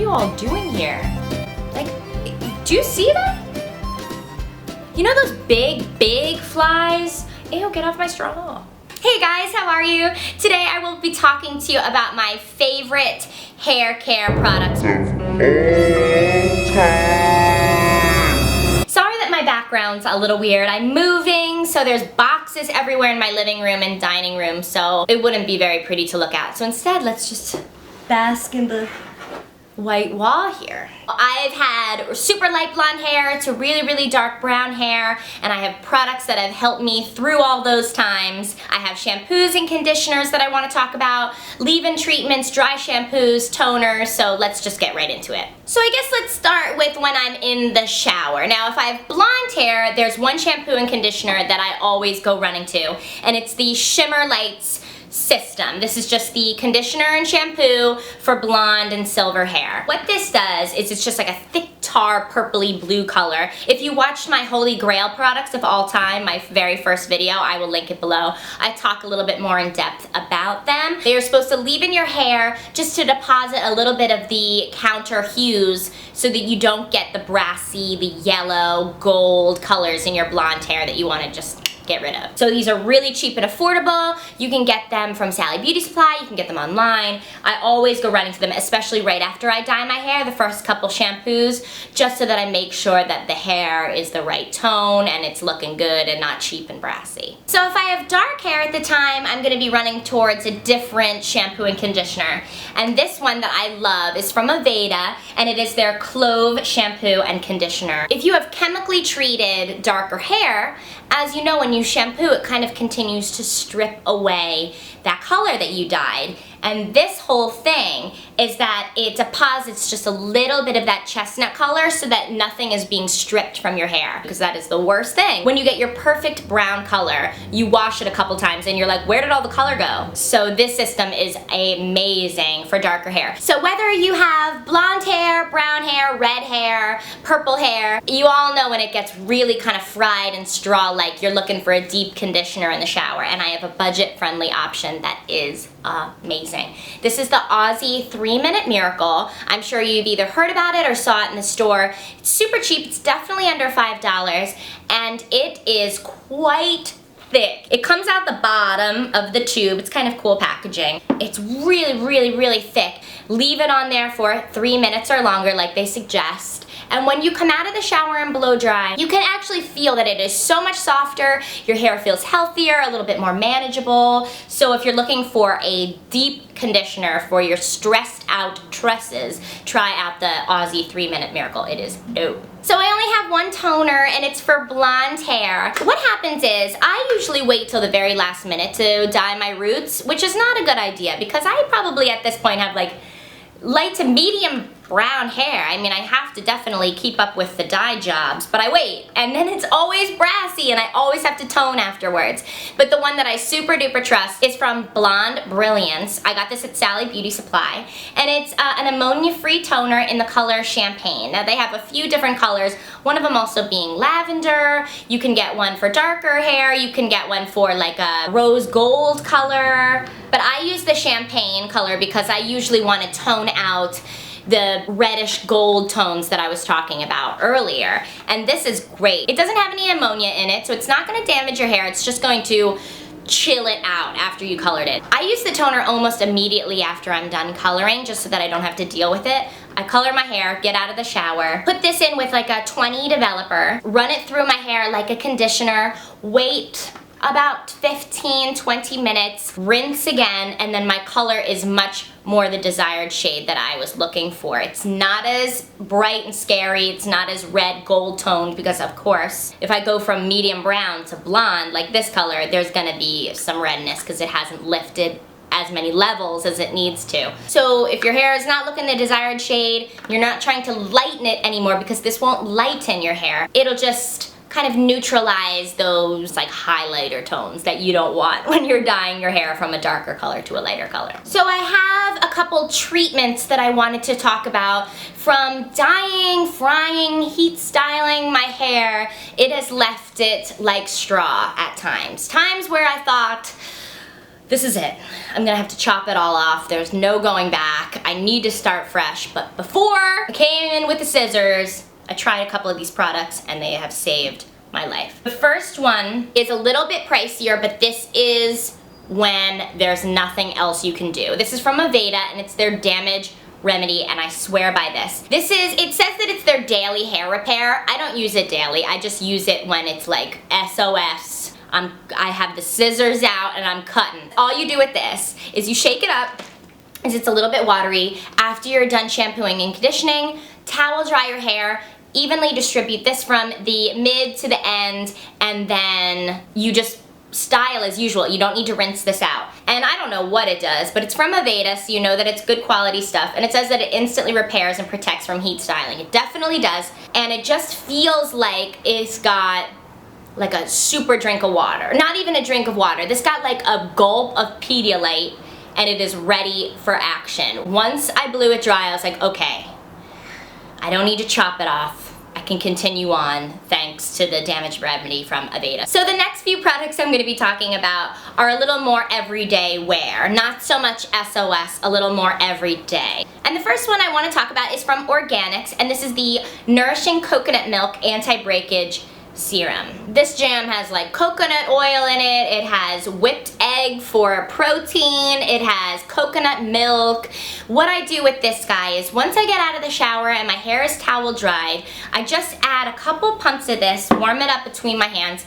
you all doing here? Like, do you see that? You know those big flies? Ew, get off my straw. Hey guys, how are you? Today I will be talking to you about my favorite hair care products of all time. Sorry that my background's a little weird. I'm moving, so there's boxes everywhere in my living room and dining room, so it wouldn't be very pretty to look at. So instead, let's just bask in the white wall here. I've had super light blonde hair to really dark brown hair, and I have products that have helped me through all those times. I have shampoos and conditioners that I want to talk about, leave-in treatments, dry shampoos, toners, so let's just get right into it. So I guess let's start with when I'm in the shower. Now if I have blonde hair, there's one shampoo and conditioner that I always go running to, and it's the Shimmer Lights system. This is just the conditioner and shampoo for blonde and silver hair. What this does is it's just like a thick tar purpley blue color. If you watched my Holy Grail products of all time, my very first video, I will link it below. I talk a little bit more in depth about them. They are supposed to leave in your hair just to deposit a little bit of the counter hues so that you don't get the brassy, the yellow, gold colors in your blonde hair that you want to just get rid of. So these are really cheap and affordable. You can get them from Sally Beauty Supply, you can get them online. I always go running to them, especially right after I dye my hair, the first couple shampoos, just so that I make sure that the hair is the right tone and it's looking good and not cheap and brassy. So if I have dark hair at the time, I'm gonna be running towards a different shampoo and conditioner. And this one that I love is from Aveda, and it is their Clove shampoo and conditioner. If you have chemically treated darker hair, as you know, when you shampoo, it kind of continues to strip away that color that you dyed. And this whole thing is that it deposits just a little bit of that chestnut color so that nothing is being stripped from your hair, because that is the worst thing. When you get your perfect brown color, you wash it a couple times and you're like, where did all the color go? So this system is amazing for darker hair. So whether you have blonde hair, brown hair, red hair, purple hair, you all know when it gets really kind of fried and straw-like, you're looking for a deep conditioner in the shower, and I have a budget-friendly option that is amazing. This is the Aussie 3-Minute Miracle. I'm sure you've either heard about it or saw it in the store. It's super cheap. It's definitely under $5, and it is quite thick. It comes out the bottom of the tube. It's kind of cool packaging. It's really thick. Leave it on there for 3 minutes or longer like they suggest. And when you come out of the shower and blow dry, you can actually feel that it is so much softer, your hair feels healthier, a little bit more manageable. So if you're looking for a deep conditioner for your stressed out tresses, try out the Aussie 3-Minute Miracle. It is dope. So I only have one toner, and it's for blonde hair. What happens is I usually wait till the very last minute to dye my roots, which is not a good idea because I probably at this point have like light to medium brown hair. I mean, I have to definitely keep up with the dye jobs, but I wait, and then it's always brassy and I always have to tone afterwards. But the one that I super duper trust is from Blond Brilliance. I got this at Sally Beauty Supply, and it's an ammonia-free toner in the color Champagne. Now they have a few different colors, one of them also being lavender. You can get one for darker hair, you can get one for like a rose gold color, but I use the Champagne color because I usually want to tone out the reddish gold tones that I was talking about earlier. And this is great. It doesn't have any ammonia in it, so it's not going to damage your hair. It's just going to chill it out after you colored it. I use the toner almost immediately after I'm done coloring, just so that I don't have to deal with it. I color my hair, get out of the shower, put this in with like a 20 developer, run it through my hair like a conditioner, wait about 15-20 minutes, rinse again, and then my color is much more the desired shade that I was looking for. It's not as bright and scary, it's not as red gold toned, because of course if I go from medium brown to blonde like this color, there's gonna be some redness because it hasn't lifted as many levels as it needs to. So if your hair is not looking the desired shade, you're not trying to lighten it anymore, because this won't lighten your hair. It'll just kind of neutralize those like highlighter tones that you don't want when you're dyeing your hair from a darker color to a lighter color. So I have a couple treatments that I wanted to talk about. From dyeing, frying, heat styling my hair, it has left it like straw at times. Times where I thought, This is it. I'm gonna have to chop it all off. There's no going back. I need to start fresh, but before I came in with the scissors, I tried a couple of these products and they have saved my life. The first one is a little bit pricier, but this is when there's nothing else you can do. This is from Aveda and it's their damage remedy, and I swear by this. It says that it's their daily hair repair. I don't use it daily. I just use it when it's like SOS. I have the scissors out and I'm cutting. All you do with this is you shake it up, as it's a little bit watery. After you're done shampooing and conditioning, towel dry your hair, evenly distribute this from the mid to the end, and then you just style as usual. You don't need to rinse this out. And I don't know what it does, but it's from Aveda, so you know that it's good quality stuff. And it says that it instantly repairs and protects from heat styling. It definitely does. And it just feels like it's got like a super drink of water. Not even a drink of water. This got like a gulp of Pedialyte and it is ready for action. Once I blew it dry, I was like, okay, I don't need to chop it off. I can continue on thanks to the damage remedy from Aveda. So the next few products I'm going to be talking about are a little more everyday wear. Not so much SOS, a little more everyday. And the first one I want to talk about is from Organics, and this is the Nourishing Coconut Milk Anti-Breakage Serum. This jam has like coconut oil in it, it has whipped egg for protein, it has coconut milk. What I do with this guy is once I get out of the shower and my hair is towel dried, I just add a couple pumps of this, warm it up between my hands,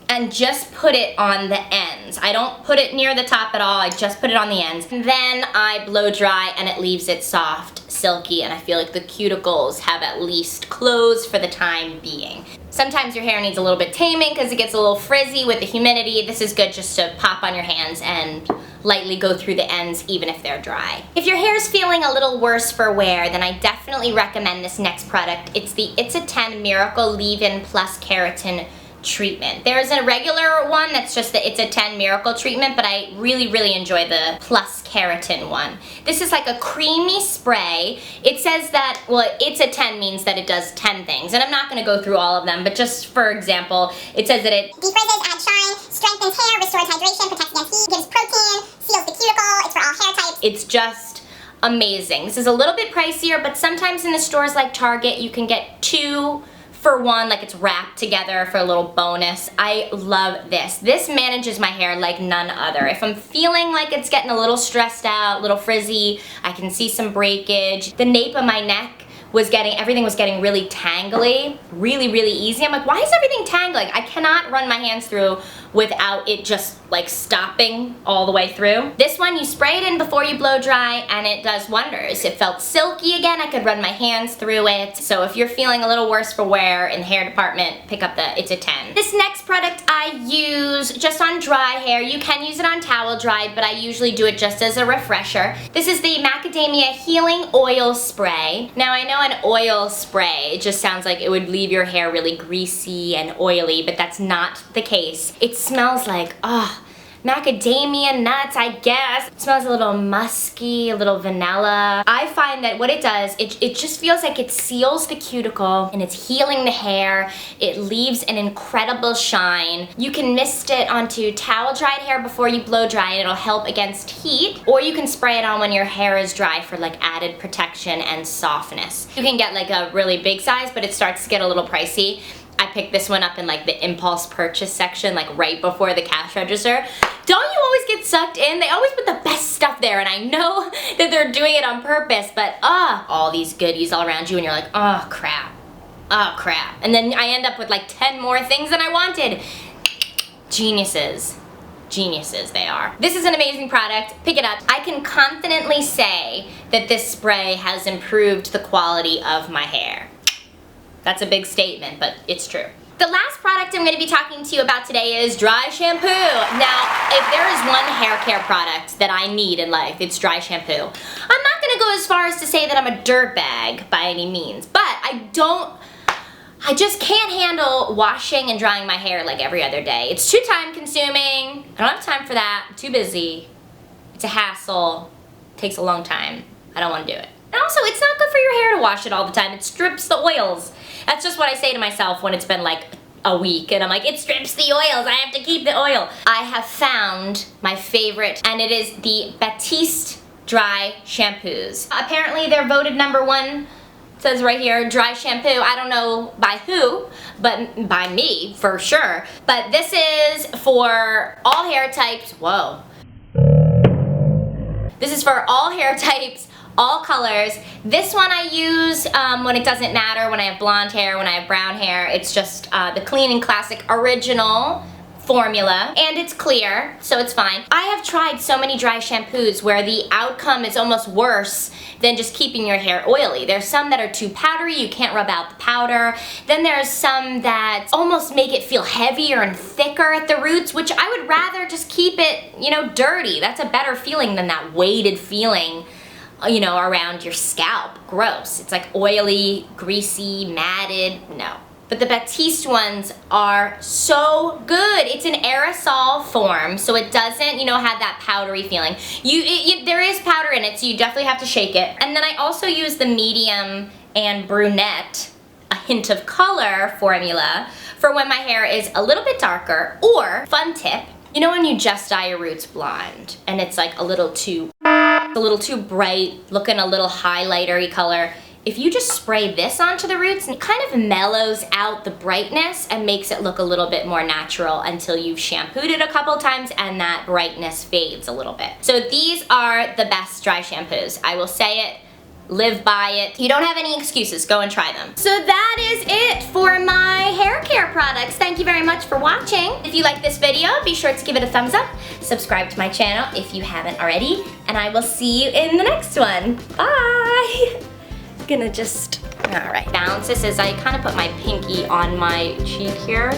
and just put it on the ends. I don't put it near the top at all, I just put it on the ends. And then I blow dry and it leaves it soft, silky, and I feel like the cuticles have at least closed for the time being. Sometimes your hair needs a little bit taming because it gets a little frizzy with the humidity. This is good just to pop on your hands and lightly go through the ends even if they're dry. If your hair is feeling a little worse for wear, then I definitely recommend this next product. It's the ItaTen Miracle Leave-In Plus Keratin treatment. There's a regular one that's just the ItaTen Miracle treatment, but I really enjoy the Plus Keratin one. This is like a creamy spray. It says that, well, ItaTen means that it does 10 things, and I'm not going to go through all of them, but just for example, it says that it defrizzes, adds shine, strengthens hair, restores hydration, protects against heat, gives protein, seals the cuticle, it's for all hair types. It's just amazing. This is a little bit pricier, but sometimes in the stores like Target, you can get 2 for 1, like it's wrapped together for a little bonus. I love this. This manages my hair like none other. If I'm feeling like it's getting a little stressed out, a little frizzy, I can see some breakage. The nape of my neck was everything was getting really tangly, really easy. I'm like, why is everything tangling? I cannot run my hands through without it just like stopping all the way through. This one, you spray it in before you blow dry and it does wonders. It felt silky again, I could run my hands through it. So if you're feeling a little worse for wear in the hair department, pick up the ItaTen. This next product I use just on dry hair. You can use it on towel dried, but I usually do it just as a refresher. This is the Macadamia Healing Oil Spray. Now I know an oil spray just sounds like it would leave your hair really greasy and oily, but that's not the case. It smells like, macadamia nuts, I guess. It smells a little musky, a little vanilla. I find that what it does, it just feels like it seals the cuticle and it's healing the hair. It leaves an incredible shine. You can mist it onto towel dried hair before you blow dry and it'll help against heat, or you can spray it on when your hair is dry for like added protection and softness. You can get like a really big size, but it starts to get a little pricey. I picked this one up in like the impulse purchase section, like right before the cash register. Don't you always get sucked in? They always put the best stuff there, and I know that they're doing it on purpose, but all these goodies all around you and you're like, oh crap, and then I end up with like 10 more things than I wanted. Geniuses they are. This is an amazing product, pick it up. I can confidently say that this spray has improved the quality of my hair. That's a big statement, but it's true. The last product I'm going to be talking to you about today is dry shampoo. Now, if there is one hair care product that I need in life, it's dry shampoo. I'm not going to go as far as to say that I'm a dirtbag by any means, but I just can't handle washing and drying my hair like every other day. It's too time consuming. I don't have time for that. I'm too busy. It's a hassle. It takes a long time. I don't want to do it. And also, it's not good for your hair to wash it all the time. It strips the oils. That's just what I say to myself when it's been like a week, and I'm like, it strips the oils, I have to keep the oil. I have found my favorite, and it is the Batiste dry shampoos. Apparently they're voted #1. It says right here, dry shampoo. I don't know by who, but by me for sure. But this is for all hair types. Whoa. This is for all hair types, all colors. This one I use when it doesn't matter, when I have blonde hair, when I have brown hair. It's just the Clean and Classic original formula, and it's clear, so it's fine. I have tried so many dry shampoos where the outcome is almost worse than just keeping your hair oily. There's some that are too powdery, you can't rub out the powder. Then there's some that almost make it feel heavier and thicker at the roots, which I would rather just keep it, you know, dirty. That's a better feeling than that weighted feeling, you know, around your scalp. Gross. It's like oily, greasy, matted. No. But the Batiste ones are so good. It's an aerosol form, so it doesn't, you know, have that powdery feeling. There is powder in it, so you definitely have to shake it. And then I also use the medium and brunette, a hint of color formula, for when my hair is a little bit darker. Or, fun tip, you know when you just dye your roots blonde, and it's like a little too bright, looking a little highlighter-y color. If you just spray this onto the roots, it kind of mellows out the brightness and makes it look a little bit more natural until you've shampooed it a couple times and that brightness fades a little bit. So these are the best dry shampoos. I will say it, live by it. You don't have any excuses, go and try them. So that is it for my hair care products. Thank you very much for watching. If you like this video, be sure to give it a thumbs up, subscribe to my channel if you haven't already, and I will see you in the next one. Bye! Gonna just, all right, balance this as I kind of put my pinky on my cheek here.